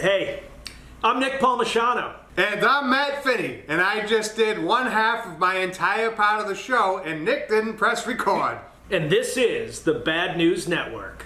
Hey, I'm Nick Palmisano. And I'm Matt Finney, and I just did one half of my entire part of the show, and Nick didn't press record. And this is the Bad News Network.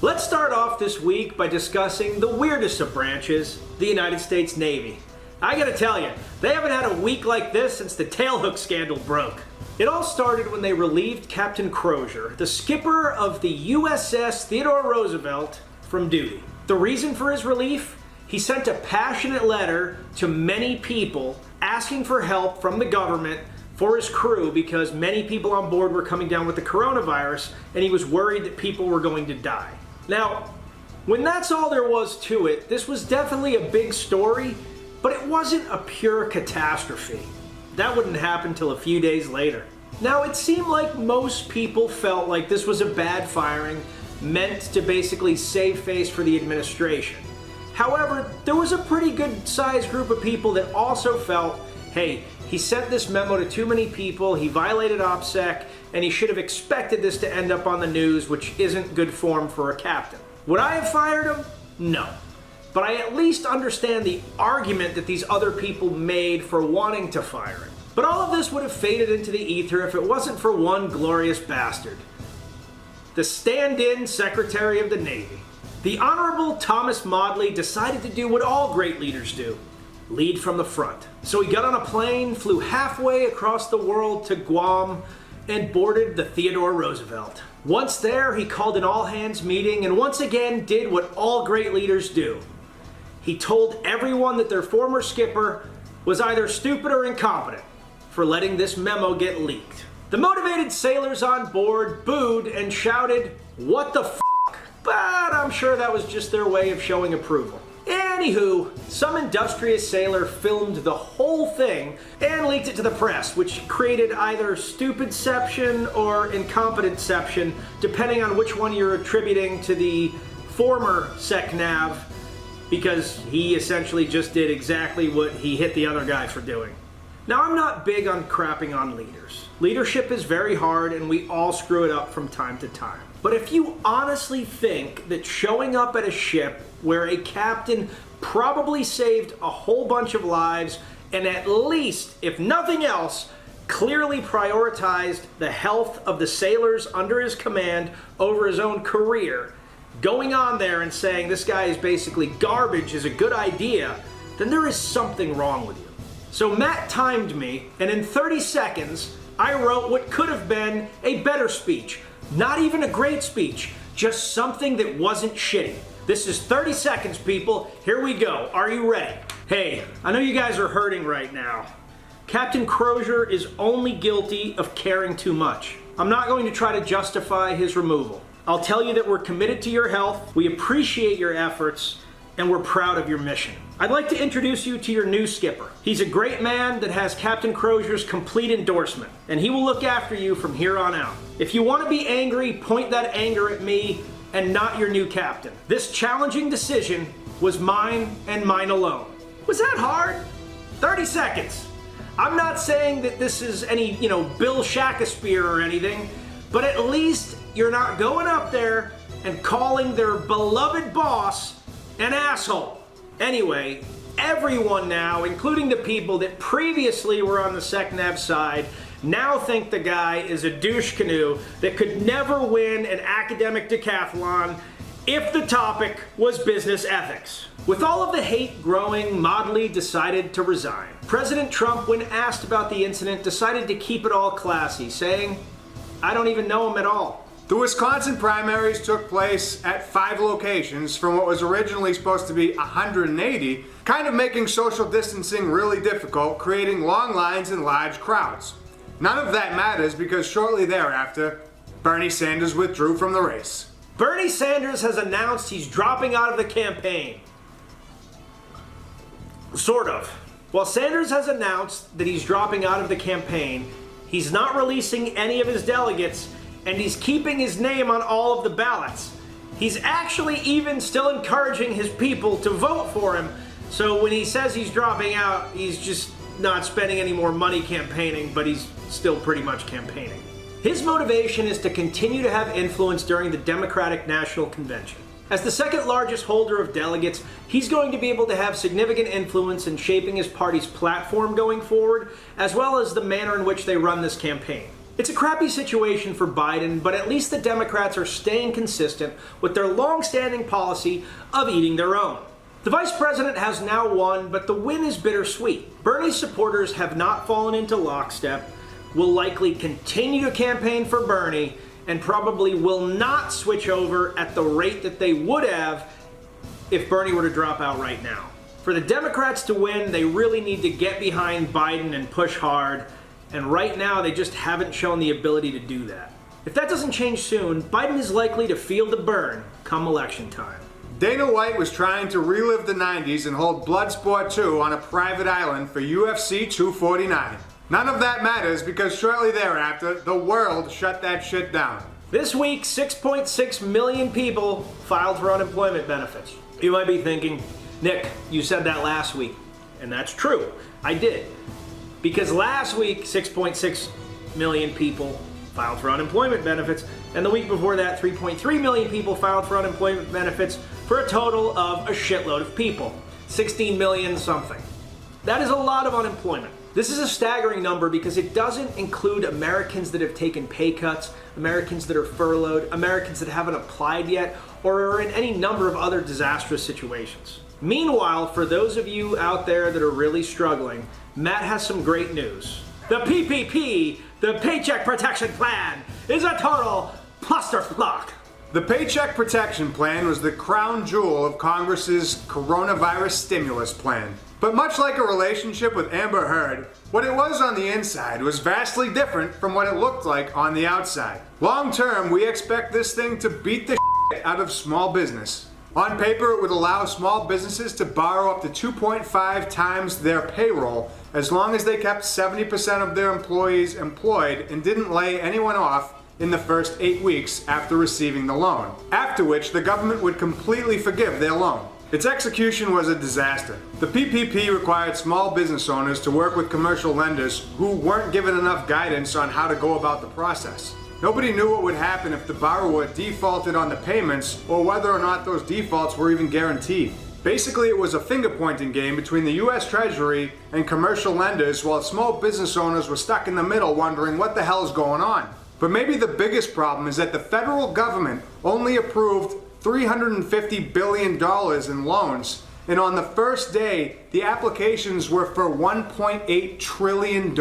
Let's start off this week by discussing the weirdest of branches, the United States Navy. I gotta tell you, they haven't had a week like this since the tailhook scandal broke. It all started when they relieved Captain Crozier, the skipper of the USS Theodore Roosevelt, from duty. The reason for his relief? He sent a passionate letter to many people asking for help from the government for his crew because many people on board were coming down with the coronavirus and he was worried that people were going to die. Now, when that's all there was to it, this was definitely a big story, but it wasn't a pure catastrophe. That wouldn't happen till a few days later. Now, it seemed like most people felt like this was a bad firing meant to basically save face for the administration. However, there was a pretty good sized group of people that also felt, hey, he sent this memo to too many people, he violated OPSEC, and he should have expected this to end up on the news, which isn't good form for a captain. Would I have fired him? No. But I at least understand the argument that these other people made for wanting to fire him. But all of this would have faded into the ether if it wasn't for one glorious bastard. The stand-in Secretary of the Navy. The Honorable Thomas Modly decided to do what all great leaders do. Lead from the front. So he got on a plane, flew halfway across the world to Guam, and boarded the Theodore Roosevelt. Once there, he called an all-hands meeting and once again did what all great leaders do. He told everyone that their former skipper was either stupid or incompetent for letting this memo get leaked. The motivated sailors on board booed and shouted, "What the f***?" But I'm sure that was just their way of showing approval. Anywho, some industrious sailor filmed the whole thing and leaked it to the press, which created either stupidception or incompetentception, depending on which one you're attributing to the former SecNav, because he essentially just did exactly what he hit the other guy for doing. Now, I'm not big on crapping on leaders. Leadership is very hard and we all screw it up from time to time. But if you honestly think that showing up at a ship where a captain probably saved a whole bunch of lives and at least, if nothing else, clearly prioritized the health of the sailors under his command over his own career, going on there and saying this guy is basically garbage is a good idea, then there is something wrong with you. So Matt timed me, and in 30 seconds, I wrote what could have been a better speech. Not even a great speech, just something that wasn't shitty. This is 30 seconds, people. Here we go. Are you ready? Hey, I know you guys are hurting right now. Captain Crozier is only guilty of caring too much. I'm not going to try to justify his removal. I'll tell you that we're committed to your health, we appreciate your efforts, and we're proud of your mission. I'd like to introduce you to your new skipper. He's a great man that has Captain Crozier's complete endorsement, and he will look after you from here on out. If you want to be angry, point that anger at me and not your new captain. This challenging decision was mine and mine alone. Was that hard? 30 seconds. I'm not saying that this is any, Bill Shakespeare or anything, but at least you're not going up there and calling their beloved boss an asshole. Anyway, everyone now, including the people that previously were on the SecNav side, now think the guy is a douche canoe that could never win an academic decathlon if the topic was business ethics. With all of the hate growing, Modly decided to resign. President Trump, when asked about the incident, decided to keep it all classy, saying, "I don't even know him at all." The Wisconsin primaries took place at 5 locations from what was originally supposed to be 180, kind of making social distancing really difficult, creating long lines and large crowds. None of that matters because shortly thereafter, Bernie Sanders withdrew from the race. Bernie Sanders has announced he's dropping out of the campaign. Sort of. While Sanders has announced that he's dropping out of the campaign, he's not releasing any of his delegates, and he's keeping his name on all of the ballots. He's actually even still encouraging his people to vote for him, so when he says he's dropping out, he's just not spending any more money campaigning, but he's still pretty much campaigning. His motivation is to continue to have influence during the Democratic National Convention. As the second largest holder of delegates, he's going to be able to have significant influence in shaping his party's platform going forward, as well as the manner in which they run this campaign. It's a crappy situation for Biden, but at least the Democrats are staying consistent with their long-standing policy of eating their own. The vice president has now won, but the win is bittersweet. Bernie's supporters have not fallen into lockstep, will likely continue to campaign for Bernie, and probably will not switch over at the rate that they would have if Bernie were to drop out right now. For the Democrats to win, they really need to get behind Biden and push hard, and right now they just haven't shown the ability to do that. If that doesn't change soon, Biden is likely to feel the burn come election time. Dana White was trying to relive the 90s and hold Bloodsport 2 on a private island for UFC 249. None of that matters because shortly thereafter, the world shut that shit down. This week, 6.6 million people filed for unemployment benefits. You might be thinking, Nick, you said that last week. And that's true. I did. Because last week, 6.6 million people filed for unemployment benefits, and the week before that, 3.3 million people filed for unemployment benefits, for a total of a shitload of people. 16 million something. That is a lot of unemployment. This is a staggering number because it doesn't include Americans that have taken pay cuts, Americans that are furloughed, Americans that haven't applied yet, or are in any number of other disastrous situations. Meanwhile, for those of you out there that are really struggling, Matt has some great news. The PPP, the Paycheck Protection Plan, is a total clusterfuck. The Paycheck Protection Plan was the crown jewel of Congress's coronavirus stimulus plan. But much like a relationship with Amber Heard, what it was on the inside was vastly different from what it looked like on the outside. Long term, we expect this thing to beat the shit out of small business. On paper, it would allow small businesses to borrow up to 2.5 times their payroll as long as they kept 70% of their employees employed and didn't lay anyone off in the first 8 weeks after receiving the loan, after which the government would completely forgive their loan. Its execution was a disaster. The PPP required small business owners to work with commercial lenders who weren't given enough guidance on how to go about the process. Nobody knew what would happen if the borrower defaulted on the payments or whether or not those defaults were even guaranteed. Basically, it was a finger-pointing game between the US Treasury and commercial lenders while small business owners were stuck in the middle wondering what the hell's going on. But maybe the biggest problem is that the federal government only approved $350 billion in loans, and on the first day, the applications were for $1.8 trillion.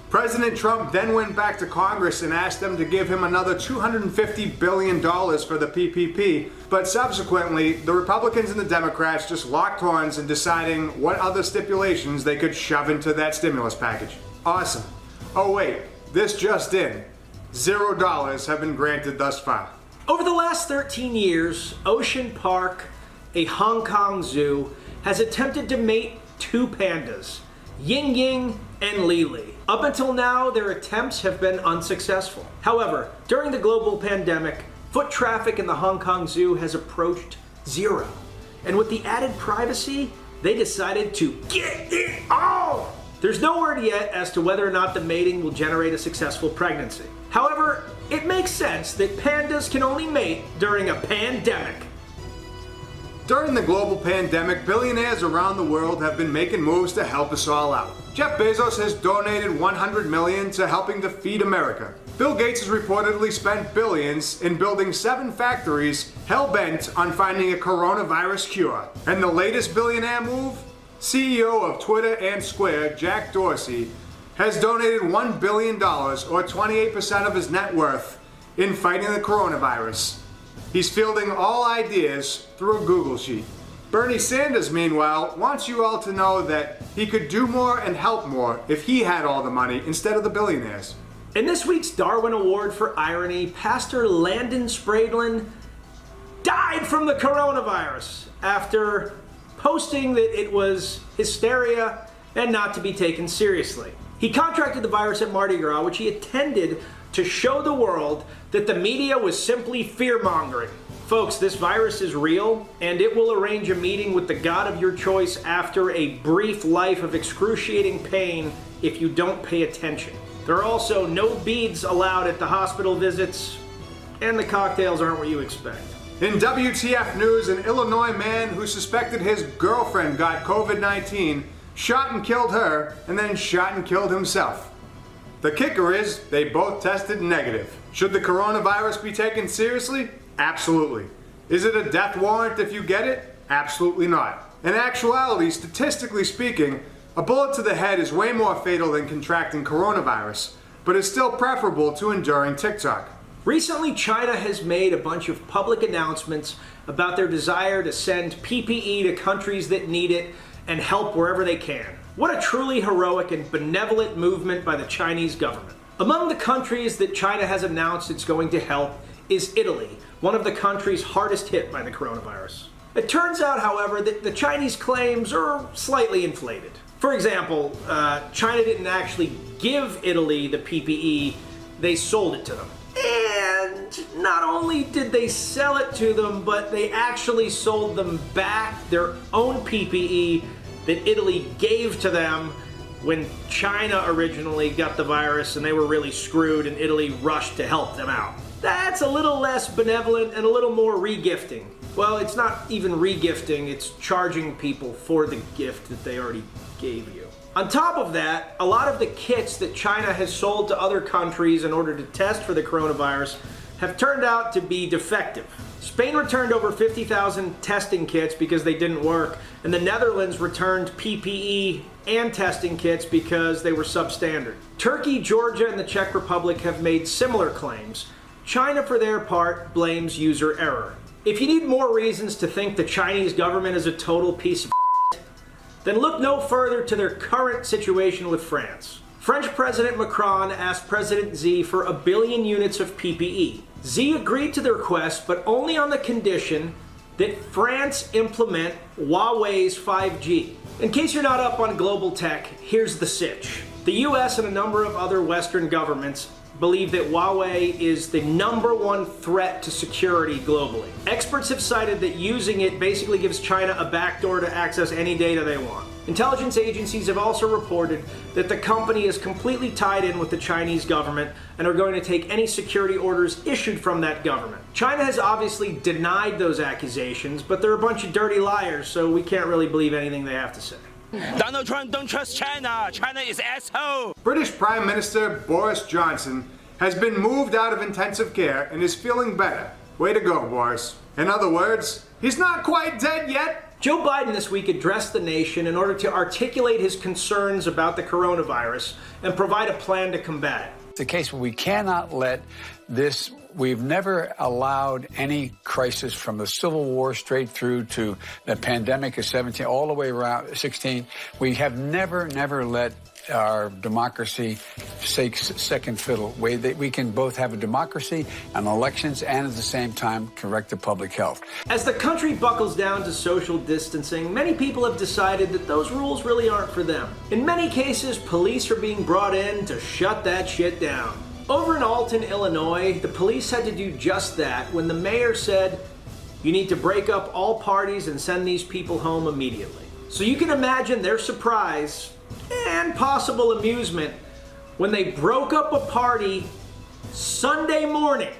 President Trump then went back to Congress and asked them to give him another $250 billion for the PPP, but subsequently, the Republicans and the Democrats just locked horns in deciding what other stipulations they could shove into that stimulus package. Awesome. Oh wait, this just in. $0 have been granted thus far. Over the last 13 years, Ocean Park, a Hong Kong zoo, has attempted to mate two pandas, Ying Ying and Li Li. Up until now, their attempts have been unsuccessful. However, during the global pandemic, foot traffic in the Hong Kong zoo has approached zero. And with the added privacy, they decided to get it on! There's no word yet as to whether or not the mating will generate a successful pregnancy. However, it makes sense that pandas can only mate during a pandemic. During the global pandemic, billionaires around the world have been making moves to help us all out. Jeff Bezos has donated $100 million to helping to feed America. Bill Gates has reportedly spent billions in building 7 factories hell-bent on finding a coronavirus cure. And the latest billionaire move? CEO of Twitter and Square, Jack Dorsey, has donated $1 billion, or 28% of his net worth, in fighting the coronavirus. He's fielding all ideas through a Google Sheet. Bernie Sanders, meanwhile, wants you all to know that he could do more and help more if he had all the money instead of the billionaires. In this week's Darwin Award for Irony, Pastor Landon Spradlin died from the coronavirus after posting that it was hysteria and not to be taken seriously. He contracted the virus at Mardi Gras, which he attended to show the world that the media was simply fear-mongering. Folks, this virus is real, and it will arrange a meeting with the God of your choice after a brief life of excruciating pain if you don't pay attention. There are also no beads allowed at the hospital visits, and the cocktails aren't what you expect. In WTF news, an Illinois man who suspected his girlfriend got COVID-19 shot and killed her, and then shot and killed himself. The kicker is, they both tested negative. Should the coronavirus be taken seriously? Absolutely. Is it a death warrant if you get it? Absolutely not. In actuality, statistically speaking, a bullet to the head is way more fatal than contracting coronavirus, but is still preferable to enduring TikTok. Recently, China has made a bunch of public announcements about their desire to send PPE to countries that need it and help wherever they can. What a truly heroic and benevolent movement by the Chinese government. Among the countries that China has announced it's going to help is Italy, one of the countries hardest hit by the coronavirus. It turns out, however, that the Chinese claims are slightly inflated. For example, China didn't actually give Italy the PPE, they sold it to them. And not only did they sell it to them, but they actually sold them back their own PPE that Italy gave to them when China originally got the virus and they were really screwed and Italy rushed to help them out. That's a little less benevolent and a little more regifting. Well, it's not even regifting, it's charging people for the gift that they already gave you. On top of that, a lot of the kits that China has sold to other countries in order to test for the coronavirus have turned out to be defective. Spain returned over 50,000 testing kits because they didn't work, and the Netherlands returned PPE and testing kits because they were substandard. Turkey, Georgia, and the Czech Republic have made similar claims. China, for their part, blames user error. If you need more reasons to think the Chinese government is a total piece of then look no further to their current situation with France. French President Macron asked President Xi for 1 billion units of PPE. Xi agreed to the request, but only on the condition that France implement Huawei's 5G. In case you're not up on global tech, here's the sitch. The US and a number of other Western governments believe that Huawei is the #1 threat to security globally. Experts have cited that using it basically gives China a backdoor to access any data they want. Intelligence agencies have also reported that the company is completely tied in with the Chinese government and are going to take any security orders issued from that government. China has obviously denied those accusations, but they're a bunch of dirty liars, so we can't really believe anything they have to say. Donald Trump don't trust China. China is asshole. British Prime Minister Boris Johnson has been moved out of intensive care and is feeling better. Way to go, Boris. In other words, he's not quite dead yet. Joe Biden this week addressed the nation in order to articulate his concerns about the coronavirus and provide a plan to combat it. It's a case where we cannot let this. We've never allowed any crisis from the Civil War straight through to the pandemic of 17, all the way around 16. We have never let our democracy take second fiddle. We can both have a democracy and elections and at the same time correct the public health. As the country buckles down to social distancing, many people have decided that those rules really aren't for them. In many cases, police are being brought in to shut that shit down. Over in Alton, Illinois, the police had to do just that when the mayor said, "You need to break up all parties and send these people home immediately." So you can imagine their surprise and possible amusement when they broke up a party Sunday morning.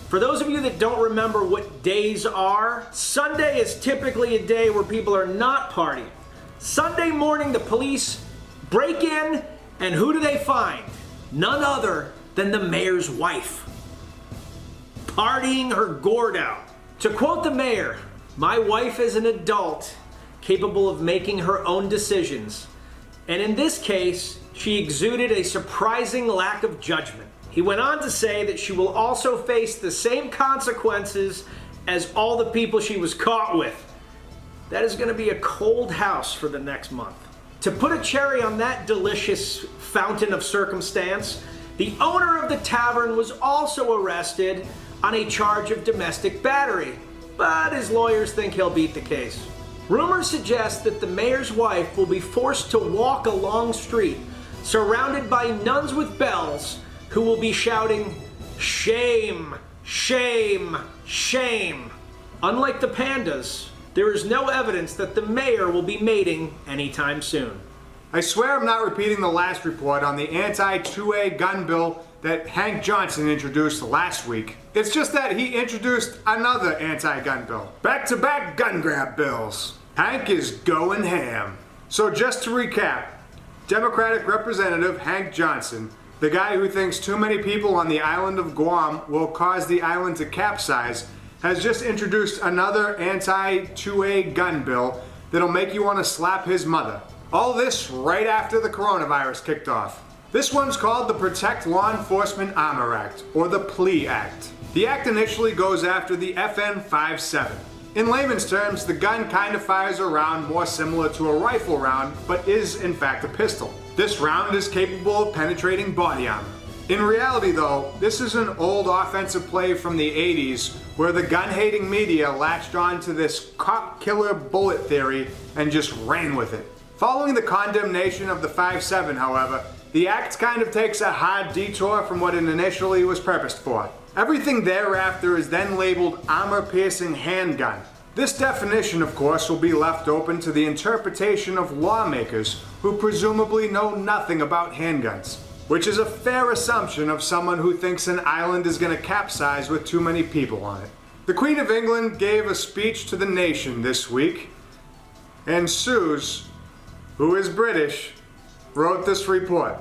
For those of you that don't remember what days are, Sunday is typically a day where people are not partying. Sunday morning, the police break in, and who do they find? None other than the mayor's wife, partying her gourd out. To quote the mayor, "My wife is an adult capable of making her own decisions, and in this case, she exuded a surprising lack of judgment." He went on to say that she will also face the same consequences as all the people she was caught with. That is going to be a cold house for the next month. To put a cherry on that delicious fountain of circumstance, the owner of the tavern was also arrested on a charge of domestic battery, but his lawyers think he'll beat the case. Rumors suggest that the mayor's wife will be forced to walk a long street, surrounded by nuns with bells, who will be shouting, "Shame, shame, shame." Unlike the Pandas, there is no evidence that the mayor will be mating anytime soon. I swear I'm not repeating the last report on the anti-2A gun bill that Hank Johnson introduced last week. It's just that he introduced another anti-gun bill. Back-to-back gun grab bills. Hank is going ham. So just to recap, Democratic Representative Hank Johnson, the guy who thinks too many people on the island of Guam will cause the island to capsize, has just introduced another anti-2A gun bill that'll make you want to slap his mother. All this right after the coronavirus kicked off. This one's called the Protect Law Enforcement Armor Act, or the PLEA Act. The act initially goes after the FN 57. In layman's terms, the gun kind of fires a round more similar to a rifle round, but is in fact a pistol. This round is capable of penetrating body armor. In reality though, this is an old offensive play from the 80s where the gun-hating media latched on to this cop-killer bullet theory and just ran with it. Following the condemnation of the 5.7, however, the act kind of takes a hard detour from what it initially was purposed for. Everything thereafter is then labeled armor-piercing handgun. This definition, of course, will be left open to the interpretation of lawmakers who presumably know nothing about handguns, which is a fair assumption of someone who thinks an island is going to capsize with too many people on it. The Queen of England gave a speech to the nation this week, and Suze, who is British, wrote this report.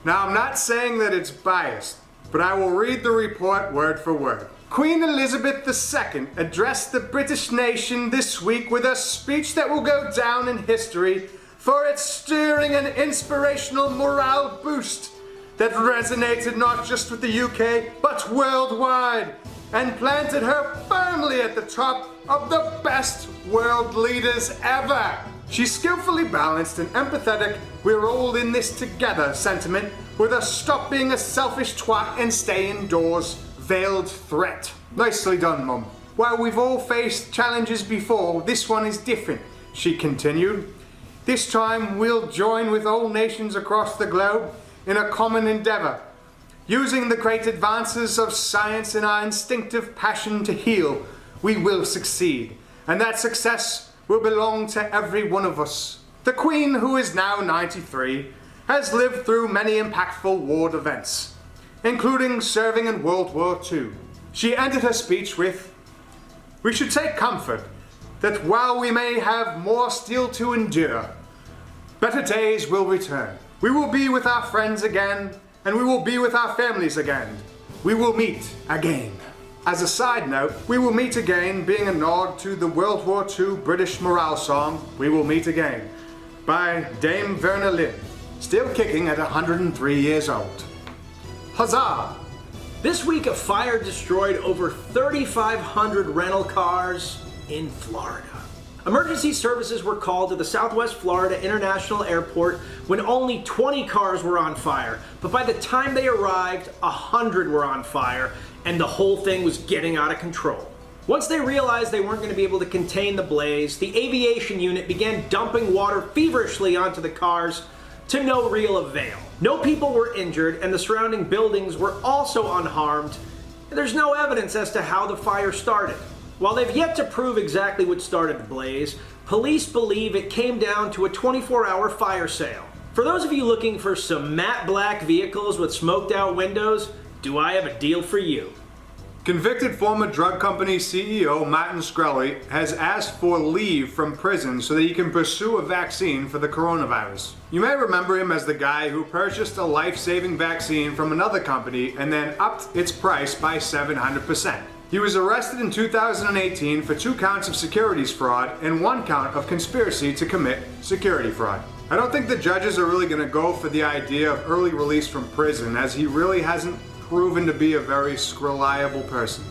Now, I'm not saying that it's biased, but I will read the report word for word. Queen Elizabeth II addressed the British nation this week with a speech that will go down in history for its stirring and inspirational morale boost that resonated not just with the UK, but worldwide, and planted her firmly at the top of the best world leaders ever. She skillfully balanced an empathetic, we're all in this together sentiment with a stop being a selfish twat and stay indoors veiled threat. Nicely done, Mum. While we've all faced challenges before, this one is different, she continued. This time we'll join with all nations across the globe in a common endeavor. Using the great advances of science and our instinctive passion to heal, we will succeed. And that success will belong to every one of us. The Queen, who is now 93, has lived through many impactful war events, including serving in World War II. She ended her speech with, "We should take comfort that while we may have more still to endure, better days will return. We will be with our friends again, and we will be with our families again. We will meet again." As a side note, "We Will Meet Again" being a nod to the World War II British morale song, "We Will Meet Again," by Dame Verna Lynn, still kicking at 103 years old. Huzzah! This week, a fire destroyed over 3,500 rental cars in Florida. Emergency services were called to the Southwest Florida International Airport when only 20 cars were on fire, but by the time they arrived, 100 were on fire, and the whole thing was getting out of control. Once they realized they weren't going to be able to contain the blaze, the aviation unit began dumping water feverishly onto the cars to no real avail. No people were injured, and the surrounding buildings were also unharmed. There's no evidence as to how the fire started. While they've yet to prove exactly what started the blaze, police believe it came down to a 24-hour fire sale. For those of you looking for some matte black vehicles with smoked out windows, do I have a deal for you. Convicted former drug company CEO Martin Shkreli has asked for leave from prison so that he can pursue a vaccine for the coronavirus. You may remember him as the guy who purchased a life-saving vaccine from another company and then upped its price by 700%. He was arrested in 2018 for 2 counts of securities fraud and 1 count of conspiracy to commit security fraud. I don't think the judges are really going to go for the idea of early release from prison, as he really hasn't proven to be a very reliable person.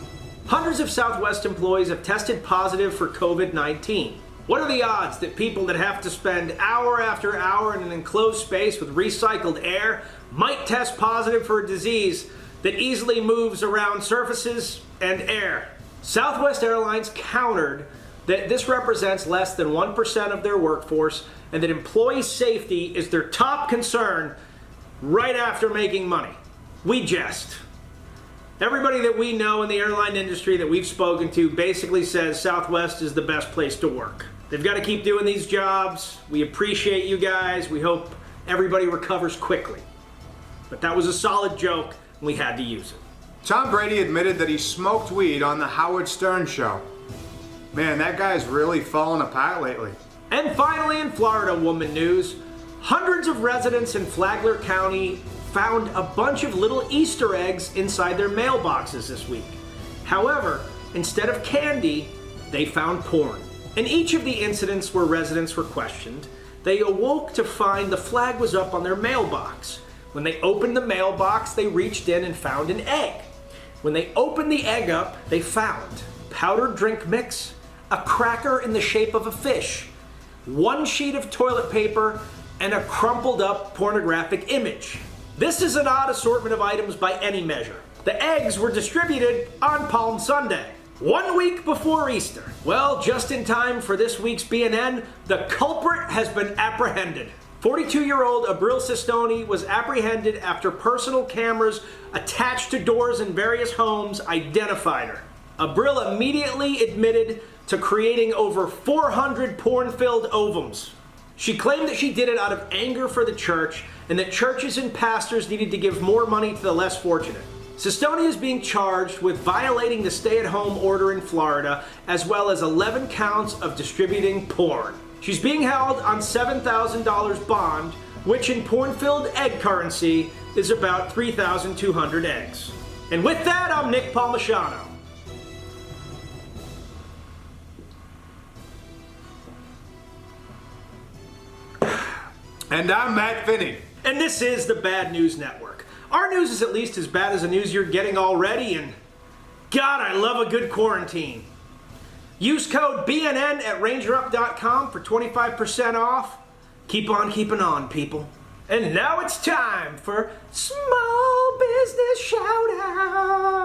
Hundreds of Southwest employees have tested positive for COVID-19. What are the odds that people that have to spend hour after hour in an enclosed space with recycled air might test positive for a disease that easily moves around surfaces and air? Southwest Airlines countered that this represents less than 1% of their workforce and that employee safety is their top concern right after making money. We jest. Everybody that we know in the airline industry that we've spoken to basically says Southwest is the best place to work. They've got to keep doing these jobs. We appreciate you guys. We hope everybody recovers quickly. But that was a solid joke, and we had to use it. Tom Brady admitted that he smoked weed on the Howard Stern show. Man, that guy's really fallen apart lately. And finally, in Florida woman news, hundreds of residents in Flagler County found a bunch of little Easter eggs inside their mailboxes this week. However, instead of candy, they found porn. In each of the incidents where residents were questioned, they awoke to find the flag was up on their mailbox. When they opened the mailbox, they reached in and found an egg. When they opened the egg up, they found powdered drink mix, a cracker in the shape of a fish, one sheet of toilet paper, and a crumpled up pornographic image. This is an odd assortment of items by any measure. The eggs were distributed on Palm Sunday, 1 week before Easter. Well, just in time for this week's BNN, the culprit has been apprehended. 42-year-old Abril Sistoni was apprehended after personal cameras attached to doors in various homes identified her. Abril immediately admitted to creating over 400 porn-filled ovums. She claimed that she did it out of anger for the church and that churches and pastors needed to give more money to the less fortunate. Sistoni is being charged with violating the stay-at-home order in Florida, as well as 11 counts of distributing porn. She's being held on $7,000 bond, which in porn-filled egg currency is about 3,200 eggs. And with that, I'm Nick Palmisano. And I'm Matt Finney. And this is the Bad News Network. Our news is at least as bad as the news you're getting already, and God, I love a good quarantine. Use code BNN at rangerup.com for 25% off. Keep on keeping on, people. And now it's time for small business shout-outs.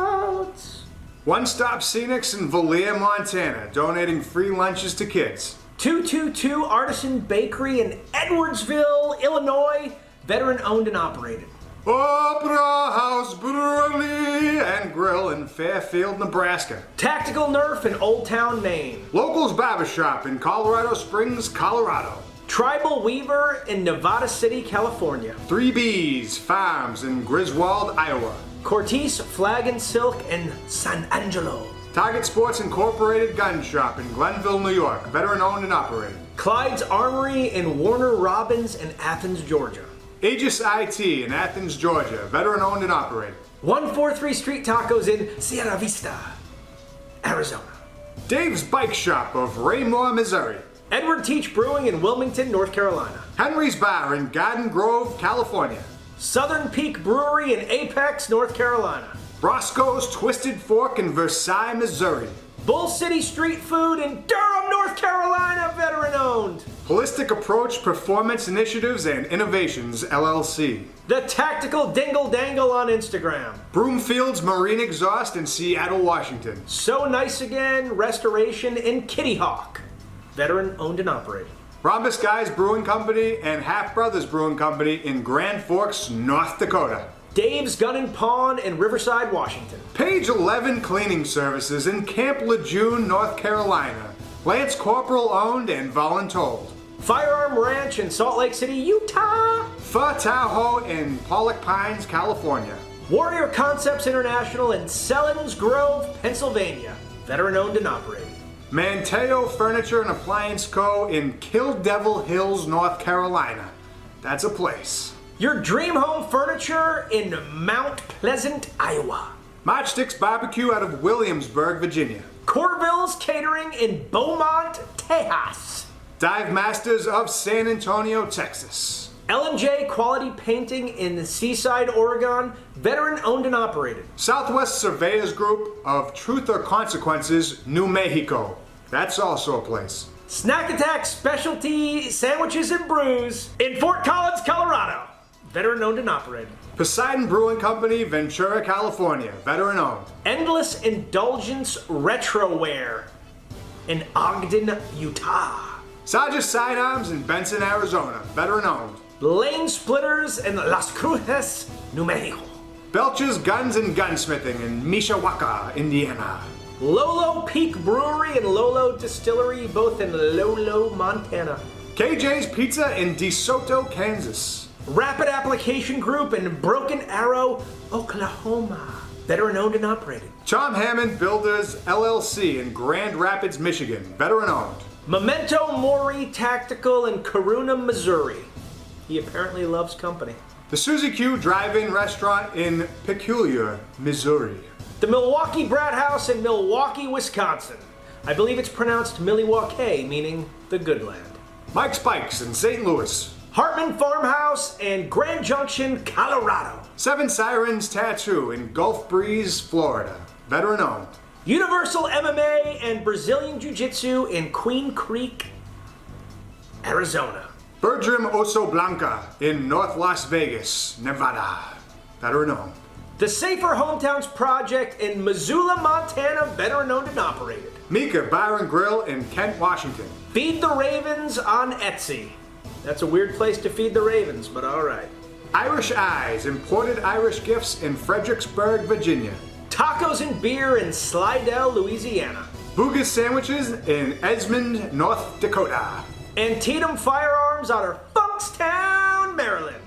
One Stop Scenics in Valier, Montana, donating free lunches to kids. 222 Artisan Bakery in Edwardsville, Illinois, veteran owned and operated. Opera House Brewery and Grill in Fairfield, Nebraska. Tactical Nerf in Old Town, Maine. Locals Barbershop in Colorado Springs, Colorado. Tribal Weaver in Nevada City, California. 3B's Farms in Griswold, Iowa. Cortese Flag and Silk in San Angelo. Target Sports Incorporated Gun Shop in Glenville, New York, veteran owned and operated. Clyde's Armory in Warner Robins in Athens, Georgia. Aegis IT in Athens, Georgia, veteran owned and operated. 143 Street Tacos in Sierra Vista, Arizona. Dave's Bike Shop of Raymore, Missouri. Edward Teach Brewing in Wilmington, North Carolina. Henry's Bar in Garden Grove, California. Southern Peak Brewery in Apex, North Carolina. Roscoe's Twisted Fork in Versailles, Missouri. Bull City Street Food in Durham, North Carolina, veteran owned. Holistic Approach Performance Initiatives and Innovations, LLC. The Tactical Dingle Dangle on Instagram. Broomfield's Marine Exhaust in Seattle, Washington. So Nice Again Restoration in Kitty Hawk, veteran owned and operated. Rhombus Guys Brewing Company and Half Brothers Brewing Company in Grand Forks, North Dakota. Dave's Gun and Pawn in Riverside, Washington. Page 11 Cleaning Services in Camp Lejeune, North Carolina. Lance Corporal owned and voluntold. Firearm Ranch in Salt Lake City, Utah. Pho Tahoe in Pollock Pines, California. Warrior Concepts International in Sellens Grove, Pennsylvania. Veteran owned and operated. Manteo Furniture and Appliance Co. in Kill Devil Hills, North Carolina. That's a place. Your dream home furniture in Mount Pleasant, Iowa. Matchsticks Barbecue out of Williamsburg, Virginia. Corville's Catering in Beaumont, Tejas. Dive Masters of San Antonio, Texas. L&J Quality Painting in Seaside, Oregon. Veteran owned and operated. Southwest Surveyors Group of Truth or Consequences, New Mexico. That's also a place. Snack Attack Specialty Sandwiches and Brews in Fort Collins, Colorado. Veteran owned and operated. Poseidon Brewing Company, Ventura, California. Veteran owned. Endless Indulgence Retroware in Ogden, Utah. Saja Sidearms in Benson, Arizona. Veteran owned. Lane Splitters in Las Cruces, New Mexico. Belcher's Guns and Gunsmithing in Mishawaka, Indiana. Lolo Peak Brewery and Lolo Distillery, both in Lolo, Montana. KJ's Pizza in DeSoto, Kansas. Rapid Application Group in Broken Arrow, Oklahoma. Veteran owned and operated. Tom Hammond Builders LLC in Grand Rapids, Michigan. Veteran owned. Memento Mori Tactical in Corona, Missouri. He apparently loves company. The Suzy Q Drive-In Restaurant in Peculiar, Missouri. The Milwaukee Brat House in Milwaukee, Wisconsin. I believe it's pronounced Milwaukee, meaning the good land. Mike Spikes in St. Louis. Hartman Farmhouse and Grand Junction, Colorado. Seven Sirens Tattoo in Gulf Breeze, Florida. Veteran owned. Universal MMA and Brazilian Jiu-Jitsu in Queen Creek, Arizona. Bertram Oso Blanca in North Las Vegas, Nevada. Veteran owned. The Safer Hometowns Project in Missoula, Montana. Veteran owned and operated. Mika Bar and Grill in Kent, Washington. Feed the Ravens on Etsy. That's a weird place to feed the ravens, but all right. Irish Eyes, imported Irish gifts in Fredericksburg, Virginia. Tacos and beer in Slidell, Louisiana. Boogus Sandwiches in Edmond, North Dakota. Antietam Firearms out of Funkstown, Maryland.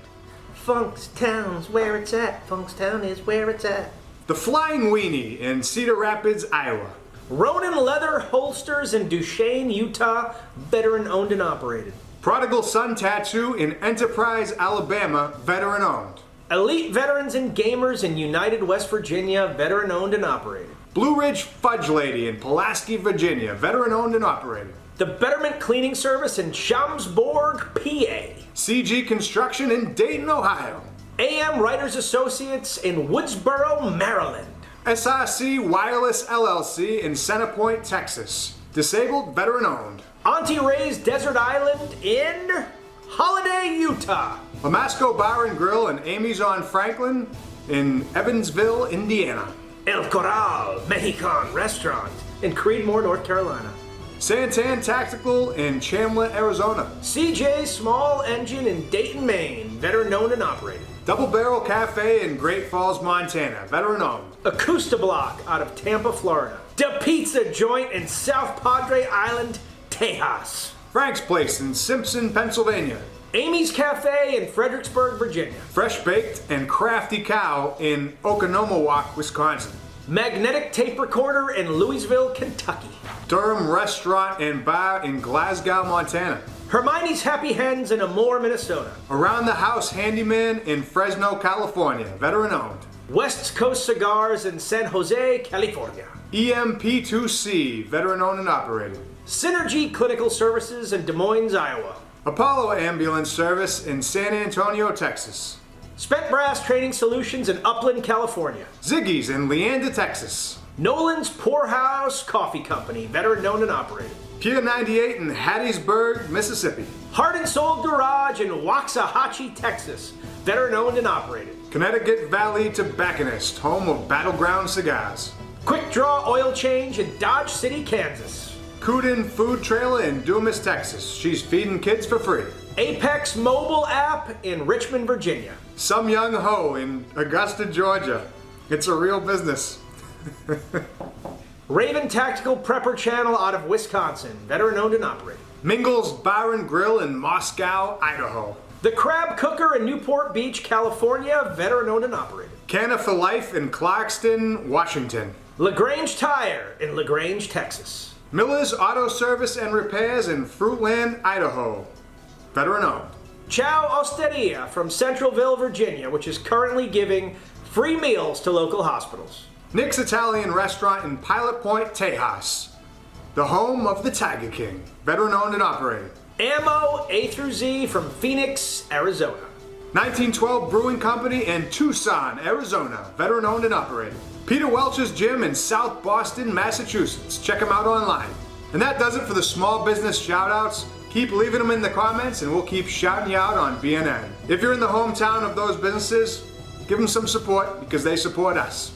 Funkstown's where it's at. Funkstown is where it's at. The Flying Weenie in Cedar Rapids, Iowa. Ronin Leather Holsters in Duchesne, Utah. Veteran owned and operated. Prodigal Son Tattoo in Enterprise, Alabama. Veteran owned. Elite Veterans and Gamers in United, West Virginia. Veteran owned and operated. Blue Ridge Fudge Lady in Pulaski, Virginia. Veteran owned and operated. The Betterment Cleaning Service in Schaumsburg, PA. CG Construction in Dayton, Ohio. AM Writers Associates in Woodsboro, Maryland. SRC Wireless LLC in Centerpoint, Texas. Disabled, veteran owned. Auntie Ray's Desert Island in Holiday, Utah. Lamasco Bar and Grill and Amy's on Franklin in Evansville, Indiana. El Corral Mexican Restaurant in Creedmoor, North Carolina. Santan Tactical in Chandler, Arizona. CJ Small Engine in Dayton, Maine. Veteran owned and operated. Double Barrel Cafe in Great Falls, Montana. Veteran owned. Acoustic Block out of Tampa, Florida. The Pizza Joint in South Padre Island, Tejas. Frank's Place in Simpson, Pennsylvania. Amy's Cafe in Fredericksburg, Virginia. Fresh Baked and Crafty Cow in Oconomowoc, Wisconsin. Magnetic Tape Recorder in Louisville, Kentucky. Durham Restaurant and Bar in Glasgow, Montana. Hermione's Happy Hens in Amore, Minnesota. Around the House Handyman in Fresno, California. Veteran owned. West Coast Cigars in San Jose, California. EMP2C, veteran owned and operated. Synergy Clinical Services in Des Moines, Iowa. Apollo Ambulance Service in San Antonio, Texas. Spent Brass Training Solutions in Upland, California. Ziggy's in Leander, Texas. Nolan's Poorhouse Coffee Company, veteran owned and operated. Pier 98 in Hattiesburg, Mississippi. Heart and Soul Garage in Waxahachie, Texas, veteran owned and operated. Connecticut Valley Tobacconist, home of Battleground Cigars. Quick Draw Oil Change in Dodge City, Kansas. Kudin Food Trailer in Dumas, Texas. She's feeding kids for free. Apex Mobile App in Richmond, Virginia. Some Young Ho in Augusta, Georgia. It's a real business. Raven Tactical Prepper Channel out of Wisconsin, veteran owned and operated. Mingle's Bar and Grill in Moscow, Idaho. The Crab Cooker in Newport Beach, California, veteran owned and operated. Canna for Life in Clarkston, Washington. LaGrange Tire in LaGrange, Texas. Miller's Auto Service and Repairs in Fruitland, Idaho. Veteran owned. Chow Osteria from Centralville, Virginia, which is currently giving free meals to local hospitals. Nick's Italian Restaurant in Pilot Point, Tejas. The home of the Tiger King. Veteran owned and operated. Ammo A through Z from Phoenix, Arizona. 1912 Brewing Company in Tucson, Arizona. Veteran owned and operated. Peter Welch's Gym in South Boston, Massachusetts. Check him out online. And that does it for the small business shout-outs. Keep leaving them in the comments and we'll keep shouting you out on BNN. If you're in the hometown of those businesses, give them some support because they support us.